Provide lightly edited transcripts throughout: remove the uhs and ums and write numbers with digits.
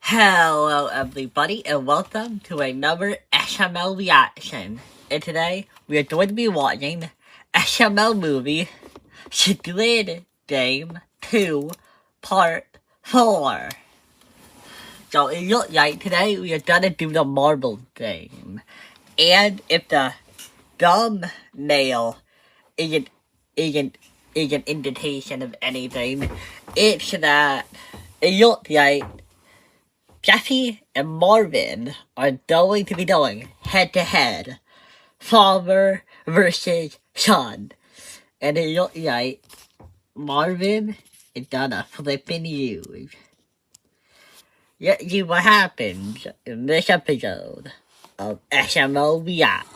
Hello everybody and welcome to another SML reaction. And today we are going to be watching SML movie SQUID Game 2 Part 4. So it looks like today we are gonna do the marble game. And if the thumbnail isn't an indication of anything, it's that it looks like Jesse and Marvin are going to be going head-to-head. Father versus son. And it looks like Marvin is gonna flippin' use. Let's see what happens in this episode of SML React.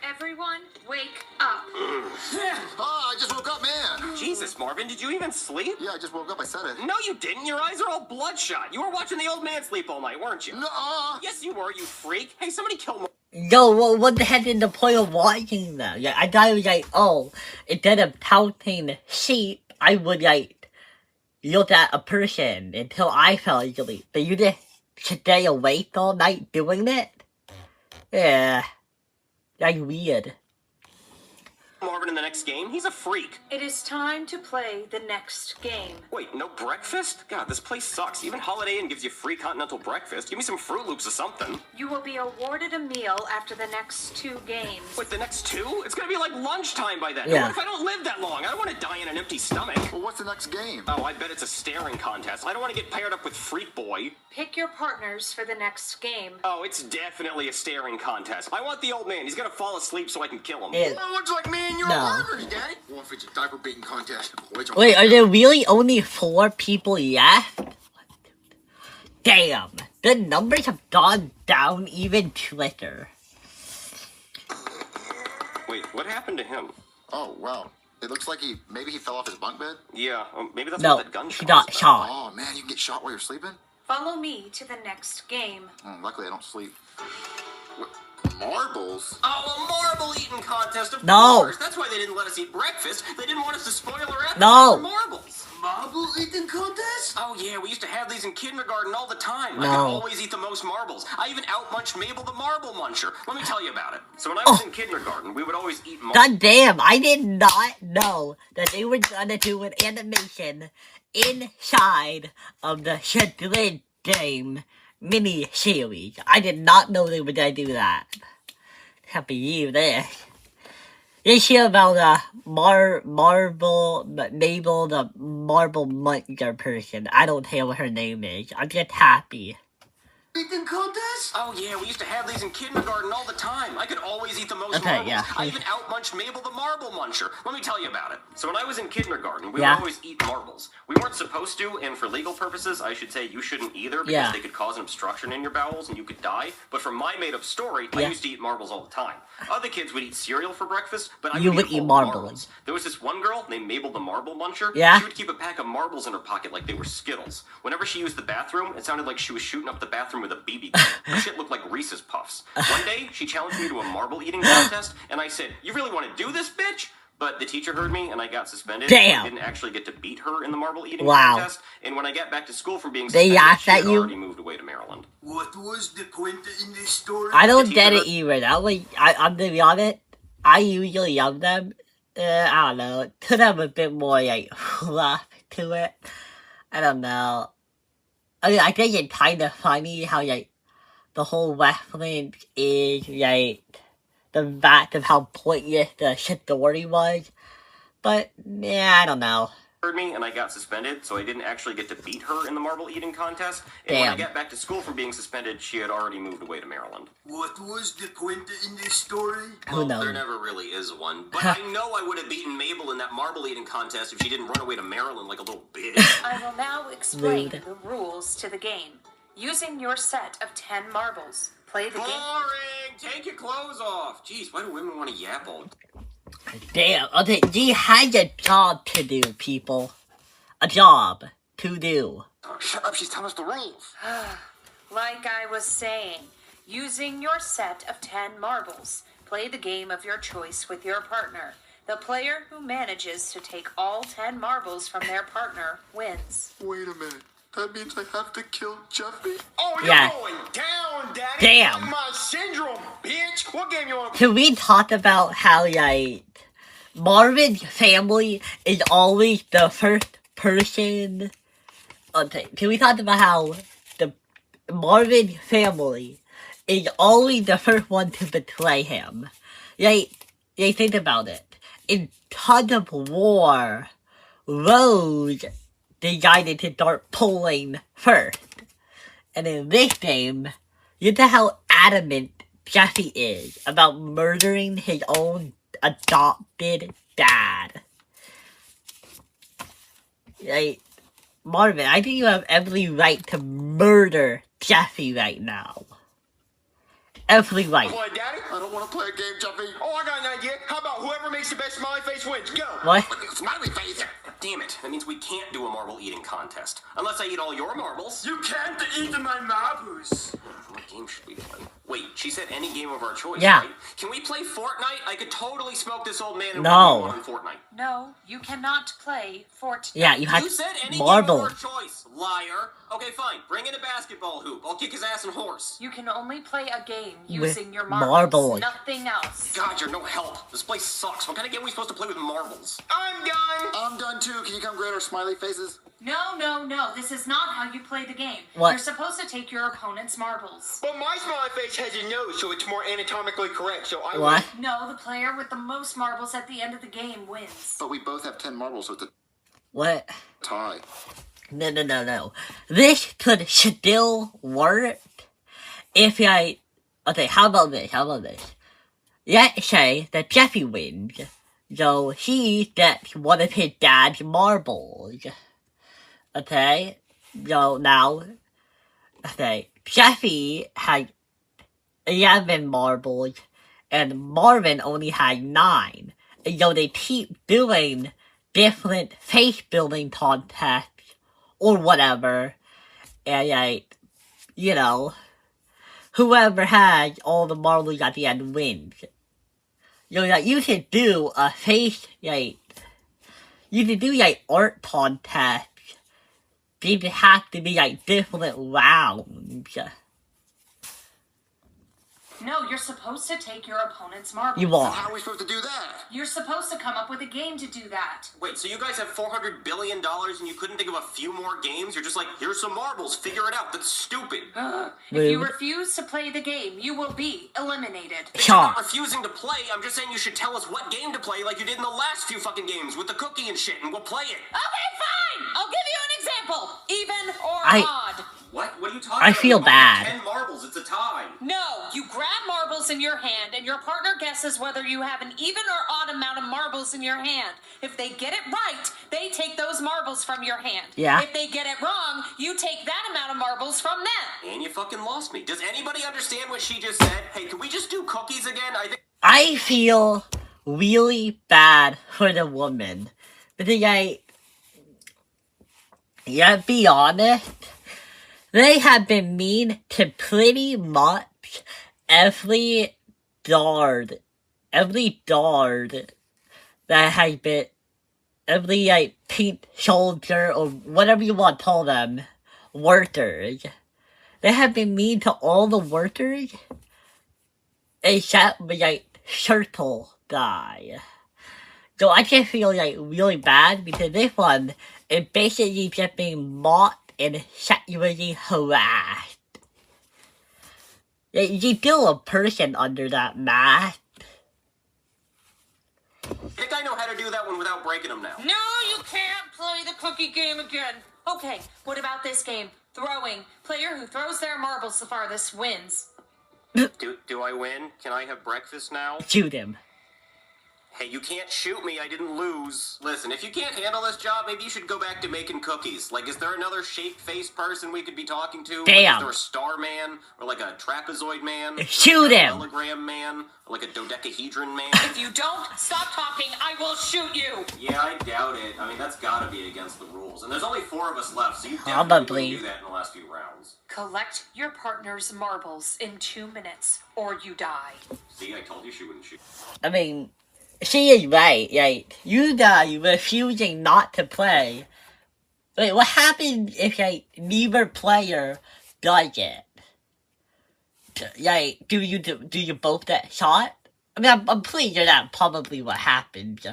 Everyone, wake up. I just woke up, man. Jesus, Marvin, did you even sleep? Yeah, I just woke up. I said it. No, you didn't. Your eyes are all bloodshot. You were watching the old man sleep all night, weren't you? No. Yes, you were, you freak. Hey, somebody kill Marvin. Yo, what the heck is the point of watching them? Yeah, I thought it was like, oh, instead of counting sheep, I would like look at a person until I fell asleep. But you just stay awake all night doing it? Yeah, that's weird. Marvin in the next game? He's a freak. It is time to play the next game. Wait, no breakfast? God, this place sucks. Even Holiday Inn gives you free continental breakfast. Give me some Fruit Loops or something. You will be awarded a meal after the next 2 games. Wait, the next 2? It's gonna be like lunchtime by then. Yeah. What if I don't live that long? I don't want to die in an empty stomach. Well, what's the next game? Oh, I bet it's a staring contest. I don't want to get paired up with Freak Boy. Pick your partners for the next game. Oh, it's definitely a staring contest. I want the old man. He's gonna fall asleep so I can kill him. It, Well, looks like me and your No. partners, Daddy. Well, if it's a diaper beating contest. wait, are there really only 4 people left? Damn, the numbers have gone down even quicker. Wait, what happened to him? Oh, wow. It looks like maybe he fell off his bunk bed. Yeah, maybe that's No, what that gunshot he got was shot. about. Oh, man, you can get shot while you're sleeping? Follow me to the next game. Luckily, I don't sleep. What? Marbles? Oh, a marble eating contest, of No. course. That's why they didn't let us eat breakfast. They didn't want us to spoil our appetite No. for marbles. Marble eating contest? Oh, yeah, we used to have these in kindergarten all the time. I No. could always eat the most marbles. I even outmunched Mabel the marble muncher. Let me tell you about it. So when I was in kindergarten, we would always eat marbles. God damn, I did not know that they were gonna do an animation inside of the SQUID Game mini-series. I did not know they were gonna do that. Can't believe this. This year about the Mabel, the marble muncher person. I don't care what her name is. I'm just happy. Eating contest? Oh, yeah, we used to have these in kindergarten all the time. I could always eat the most Okay, marbles. yeah. I even outmunched Mabel the marble muncher. Let me tell you about it. So when I was in kindergarten, we Yeah. would always eat marbles. We weren't supposed to, and for legal purposes, I should say you shouldn't either, because Yeah. they could cause an obstruction in your bowels and you could die. But for my made-up story, I Yeah. used to eat marbles all the time. Other kids would eat cereal for breakfast, but I You would would eat whole marbles. There was this one girl named Mabel the marble muncher. Yeah. She would keep a pack of marbles in her pocket like they were Skittles. Whenever she used the bathroom, it sounded like she was shooting up the bathroom with a BB gun. Her shit looked like Reese's Puffs. One day, she challenged me to a marble eating contest, and I said, "You really want to do this, bitch?" But the teacher heard me, and I got suspended. Damn. I didn't actually get to beat her in the marble eating Wow. contest. And when I got back to school from being They suspended, laughed she at had you? already moved away to Maryland. What was the point in this story? I don't The get it teacher- either. That was, I'm gonna be honest, I usually love them. I don't know. Could have a bit more, like, fluff to it. I don't know. I mean, I think it's kind of funny how, like, the whole reference is, like, the fact of how pointless the story was. But, yeah, I don't know. Heard me, and I got suspended, so I didn't actually get to beat her in the marble eating contest. And when I Damn. got back to school from being suspended, she had already moved away to Maryland. What was the point in this story? Who knows? There never really is one. But I know I would have beaten Mabel in that marble eating contest if she didn't run away to Maryland like a little bitch. I will now explain Rude. the rules to the game. Using your set of 10 marbles, play the game. Boring! Take your clothes off! Jeez, why do women want to yap all Damn, okay, she has a job to do, people. A job to do. Oh, shut up, she's telling us the rules. Like I was saying, using your set of 10 marbles, play the game of your choice with your partner. The player who manages to take all 10 marbles from their partner wins. Wait a minute. That means I have to kill Jeffy? Oh, you're Yeah. going down, Daddy. Damn. My syndrome, bitch. What game you want to Can we talk about how, like, Marvin's family is always the first person? Okay, can we talk about how the Marvin family is always the first one to betray him? Like, think about it. In Tug of War, Rose decided to start pulling first. And in this game, you know how adamant Jeffy is about murdering his own adopted dad. Like, Marvin, I think you have every right to murder Jeffy right now. Every right. play, Daddy? I don't want to play a game, Jeffy. Oh, I got an idea. How about whoever makes the best smiley face wins? Go. What? Smiley face. Damn it, that means we can't do a marble eating contest. Unless I eat all your marbles. You can't eat my marbles. What game should we play? Wait, she said any game of our choice, Yeah. right? Can we play Fortnite? I could totally smoke this old man and No. win on Fortnite. No, you cannot play Fortnite. Yeah, you had You said any marble. game of our choice, liar. Okay, fine. Bring in a basketball hoop. I'll kick his ass and horse. You can only play a game With using your marbles. nothing else. God, you're no help. This place sucks. What kind of game are we supposed to play with marbles? I'm done. I'm done too. Can you come grade our smiley faces? No, no, no. This is not how you play the game. What? You're supposed to take your opponent's marbles. But my smiley face has a nose, so it's more anatomically correct. So I What? No, the player with the most marbles at the end of the game wins. But we both have 10 marbles, so it's a What? tie. No. This could still work if I... Okay, how about this? Let's say that Jeffy wins, so he gets one of his dad's marbles. Okay? So now... Okay, Jeffy has 11 marbles, and Marvin only has 9. And so they keep doing different face-building contests, or whatever, and like, you know, whoever has all the marbles at the end wins. You know, like, you should do a face, like, you could do, like, art contests. These have to be, like, different rounds. No, you're supposed to take your opponent's marbles. You How are. are we supposed to do that? You're supposed to come up with a game to do that. Wait, so you guys have $400 billion and you couldn't think of a few more games? You're just like, here's some marbles, figure it out. That's stupid. If you Rude. refuse to play the game, you will be eliminated. I'm Sure. not refusing to play. I'm just saying you should tell us what game to play like you did in the last few fucking games with the cookie and shit, and we'll play it. Okay, fine! I'll give you an example. Even or odd. What? What are you talking I about? feel We only have bad. 10 marbles. It's a tie. No, you grab marbles in your hand and your partner guesses whether you have an even or odd amount of marbles in your hand. If they get it right, they take those marbles from your hand. Yeah. If they get it wrong, you take that amount of marbles from them. And you fucking lost me. Does anybody understand what she just said? Hey, can we just do cookies again? I think... I feel really bad for the woman. Because, like, yeah, be honest, they have been mean to pretty much every guard that has been, every, like, pink soldier or whatever you want to call them, workers. They have been mean to all the workers except the, like, circle guy. So I just feel, like, really bad because this one is basically just being mocked and sexually harassed. Like, you still a person under that mask. I think I know how to do that one without breaking them now. No, you can't play the cookie game again. Okay, what about this game? Throwing. Player who throws their marbles the farthest wins. Do I win? Can I have breakfast now? Shoot him. Hey, you can't shoot me. I didn't lose. Listen, if you can't handle this job, maybe you should go back to making cookies. Like, is there another shape-faced person we could be talking to? Damn. Like, is there a star man? Or like a trapezoid man? Shoot Like a him. Hologram man? Or like a dodecahedron man? If you don't stop talking, I will shoot you. Yeah, I doubt it. I mean, that's gotta be against the rules. And there's only 4 of us left, so you Probably. definitely wouldn't do that in the last few rounds. Collect your partner's marbles in 2 minutes, or you die. See, I told you she wouldn't shoot. I mean, she is right, right? You guys refusing not to play. Wait, what happens if neither player does it? Do you both get shot? I mean, I'm pretty sure that's probably what happens.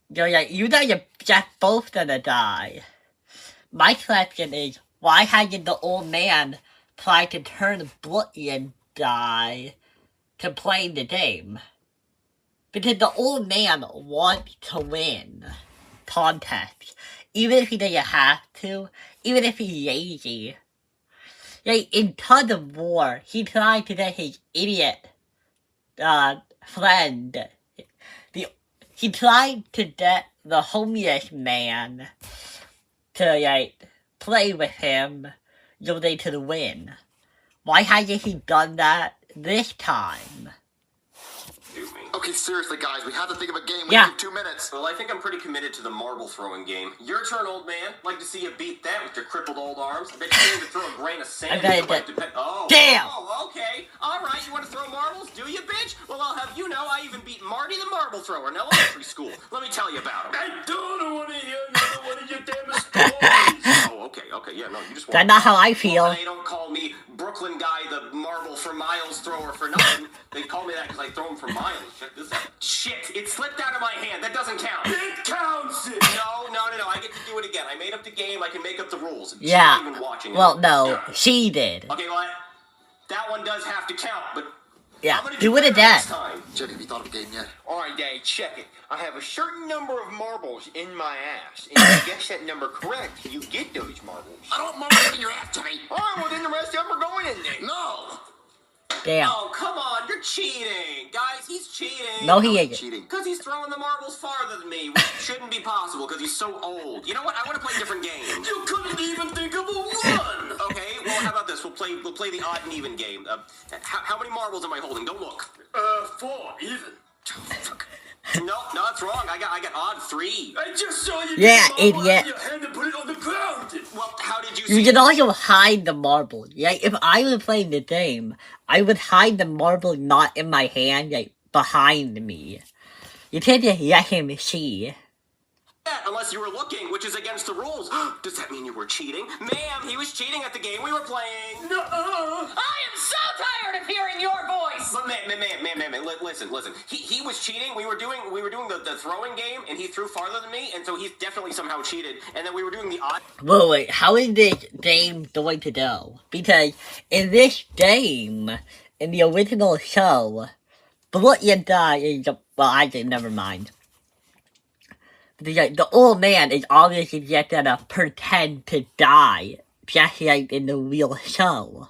You guys are just both gonna die. My question is, why hasn't the old man tried to turn Bloody and die to play the game? Because the old man wants to win contests, even if he doesn't have to, even if he's lazy. In Tug of War, he tried to get his idiot friend. He tried to get the homeless man to play with him so they could win. Why hasn't he done that this time? Excuse me. Okay, seriously, guys, we have to think of a game. We Yeah. have 2 minutes. Well, I think I'm pretty committed to the marble throwing game. Your turn, old man. Like to see you beat that with your crippled old arms. I bet you can't even throw a grain of sand. Oh, Damn! Oh, okay. All right, you want to throw marbles? Do you, bitch? Well, I'll have you know I even beat Marty the marble thrower in elementary school. Let me tell you about him. I don't want to hear another one of your damn stories. Oh, okay. Yeah, no, you just want. That's not how I feel. Well, they don't call me Brooklyn guy, the marble for miles thrower for nothing. They call me that because I throw them for miles. Check this out. Shit, it slipped out of my hand. That doesn't count. It counts it. No. I get to do it again. I made up the game. I can make up the rules. She's Yeah. not even watching it. Well, no, she did. Okay, well, that one does have to count, but Yeah, I'm gonna do it better again. next time. Jeff, have you thought of a game yet? All right, Daddy, check it. I have a certain number of marbles in my ass. And if you guess that number correct, you get those marbles. I don't want marbles in your ass, Jimmy. All right, well, then the rest of them are going in there. No. Damn. Oh, come on. You're cheating. Guys, he's cheating. No, he ain't. Cheating. Because he's throwing the marbles farther than me, which shouldn't be possible because he's so old. You know what? I want to play a different game. You couldn't even think of a one. Okay, well, how about this? We'll play the odd and even game. How many marbles am I holding? Don't look. 4 even. No, that's wrong. I got odd 3. I just saw you Yeah, get a marble idiot. out of your hand and put it on the ground. Well, how did you You see can also hide the marble. If I was playing the game, I would hide the marble not in my hand, behind me. You can't just let him see. that unless you were looking, which is against the rules? Does that mean you were cheating? Ma'am, he was cheating at the game we were playing. No. I am so tired of hearing your voice. But ma'am, listen. He was cheating. We were doing the throwing game, and he threw farther than me, and so he's definitely somehow cheated. And then we were doing the odd. Wait, how is this game going to go? Because in this game, in the original show, Bloody and Die is never mind. The old man is obviously just gonna pretend to die, just like in the real show.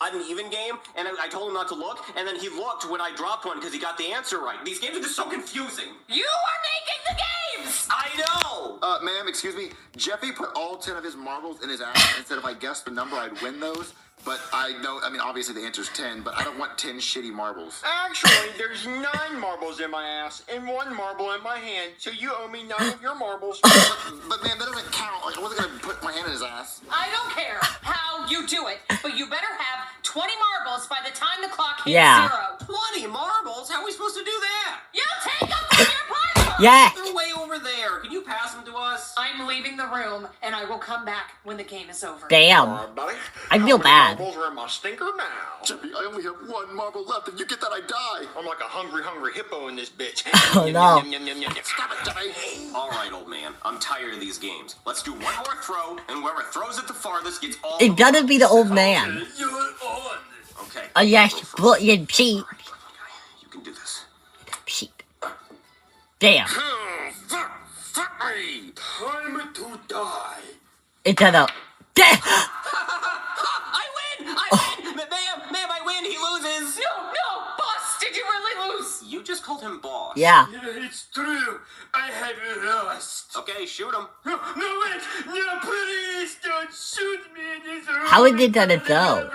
Odd and even game, and I told him not to look, and then he looked when I dropped one because he got the answer right. These games are just so confusing. You are making the games. I know. Ma'am, excuse me. Jeffy put all 10 of his marbles in his ass and said if I guessed the number, I'd win those. But obviously the answer's 10, but I don't want 10 shitty marbles. Actually, there's 9 marbles in my ass and 1 marble in my hand, so you owe me 9 of your marbles. But man, that doesn't count. Like, I wasn't gonna put my hand in his ass. I don't care how you do it, but you better have 20 marbles by the time the clock hits Yeah. 0. 20 marbles? How are we supposed to do that? You take them from your partner. Yeah. They're way over there. Can you pass them to us? I'm leaving the room, and I will come back when the game is over. Damn. Buddy, I how feel many bad. marbles are in my stinker now? Jeffy, I only have 1 marble left. If you get that, I die. I'm like a hungry hippo in this bitch. Oh, no. Stop it, Jeffy. All right, old man. I'm tired of these games. Let's do one more throw, and whoever throws it the farthest gets all. It gotta be the old man. You're on. Okay. Oh yes, Bloody and cheat. You can do this. Cheat. Damn. Fuck me. Time to die. It's gonna. Damn. I win! Ma'am, I win. He loses. No, boss, did you really lose? You just called him boss. Yeah. It's true. I have lost. Okay, shoot him. No, wait. No, please don't shoot me in this room. How is it gonna go?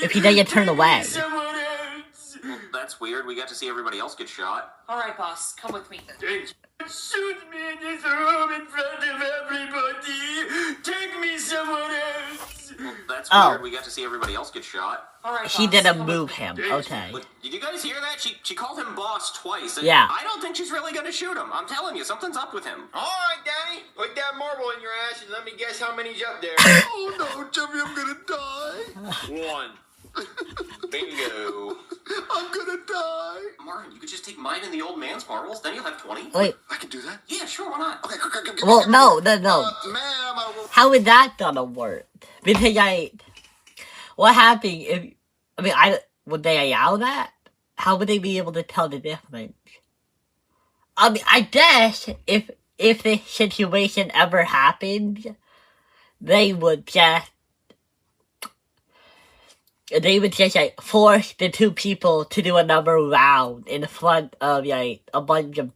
If he doesn't turn away. Someone else. That's weird. We got to see everybody else get shot. All right, boss, come with me. Shoot me in this room in front of everybody. Take me somewhere else. Well, that's Oh. weird. We got to see everybody else get shot. All right, He boss, didn't come with move me. him. Okay. Look, did you guys hear that? She called him boss twice. And Yeah. I don't think she's really gonna shoot him. I'm telling you, something's up with him. All right, Danny, put that marble in your ass and let me guess how many's up there. Oh no, Jeffy, I'm gonna die. 1. Bingo. I'm gonna die. Marvin, you could just take mine and the old man's marbles, then you'll have 20. Wait. I can do that. Yeah, sure, why not? Okay, quick. Well, no. Ma'am, I will. How is that gonna work? Because what happened if? Would they allow that? How would they be able to tell the difference? I guess if the situation ever happened, they would just force the two people to do another round in front of a bunch of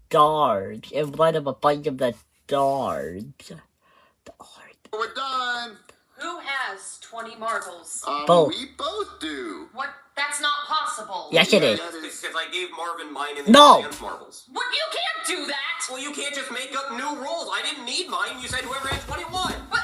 guards, in front of a bunch of the guards. We're done. Who has 20 marbles? Both. We both do. What? That's not possible. Yes, it is. Because I gave Marvin mine and the No. old man's marbles. What? You can't do that. Well, you can't just make up new rules. I didn't need mine. You said whoever had 21. What?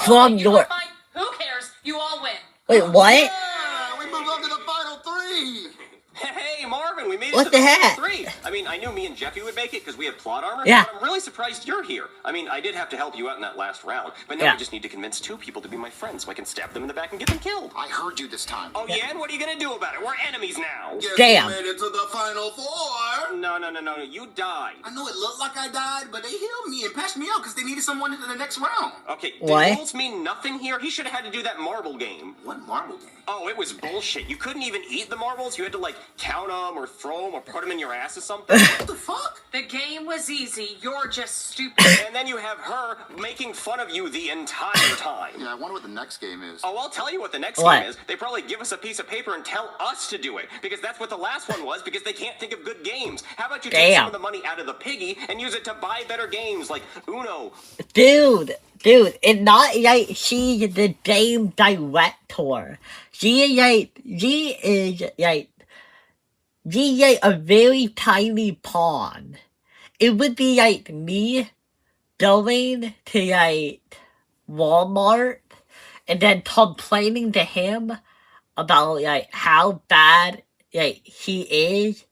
From You your... want mine? Who cares? You all win. Wait, what? Yeah, we moved on to the final 3. Hey, Marvin, we made it What to the the heck? final 3. I mean, I knew me and Jeffy would make it because we had plot armor. Yeah. But I'm really surprised you're here. I mean, I did have to help you out in that last round. But now Yeah. I just need to convince 2 people to be my friends so I can stab them in the back and get them killed. I heard you this time. Oh, yeah? And what are you going to do about it? We're enemies now. Guess Damn. we made it to the final 4. No. You died. I know it looked like I died, but they healed me and patched me out because they needed someone in the next round. Okay, What? did rules mean nothing here? He should have had to do that marble game. What marble game? Oh, it was bullshit. You couldn't even eat the marbles. You had to, like, count them or throw them or put them in your ass or something. What the fuck? The game was easy. You're just stupid. And then you have her making fun of you the entire time. Yeah, I wonder what the next game is. Oh, I'll tell you what the next What? game is. They probably give us a piece of paper and tell us to do it. Because that's what the last one was, because they can't think of good games. How about you take Damn. some of the money out of the piggy and use it to buy better games like Uno? Dude, it's not like she's the game director. She is a very tiny pawn. It would be like me going to Walmart and then complaining to him about how bad he is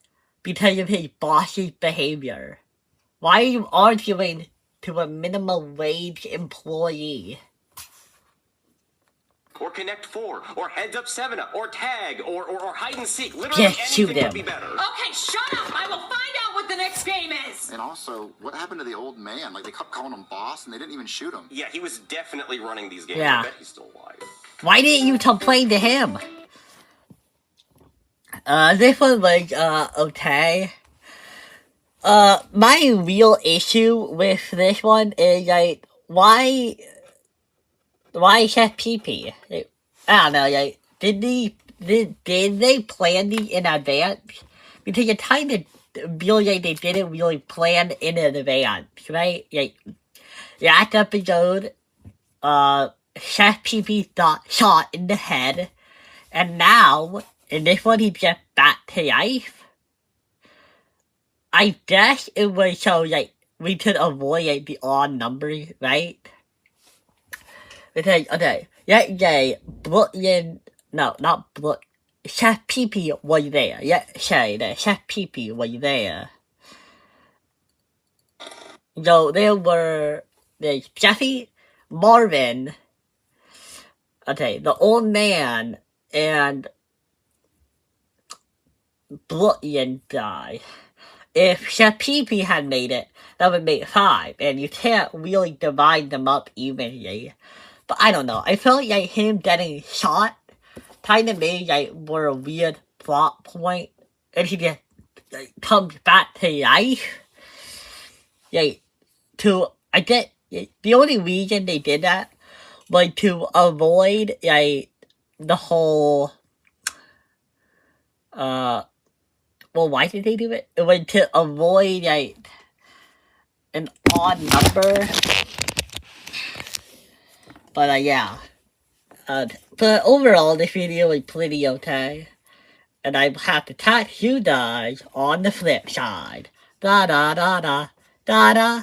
because of his boss's behavior. Why are you arguing to a minimum wage employee? Or Connect 4, or Heads Up 7-Up, or Tag, or Hide and Seek. Literally Just shoot anything would him. be better. Okay, shut up. I will find out what the next game is. And also, what happened to the old man? Like, they kept calling him boss and they didn't even shoot him. Yeah, he was definitely running these games. Yeah. I bet he's still alive. Why didn't you complain to him? This one was, okay. My real issue with this one is, why Chef Pee-Pee? I don't know, did they plan these in advance? Because it kind of feels like they didn't really plan in advance, right? Last episode, Chef Pee-Pee got shot in the head, and now, in this one, he gets back to life. I guess it was so, we could avoid the odd numbers, right? Because, okay, Brooklyn, no, not Brooklyn, Chef Pee-Pee was there. Chef Pee-Pee was there. So, there's Jeffy, Marvin, okay, the old man, and Brooklyn guy. If Chef Pee-Pee had made it, that would make 5, and you can't really divide them up evenly. But I don't know, I felt like him getting shot kind of made more a weird plot point, and he just comes back to life. The only reason they did that was to avoid the whole well, why did they do it? It was to avoid an odd number. But yeah. But overall, this video was pretty okay. And I have to catch you guys on the flip side. Da da da da da da.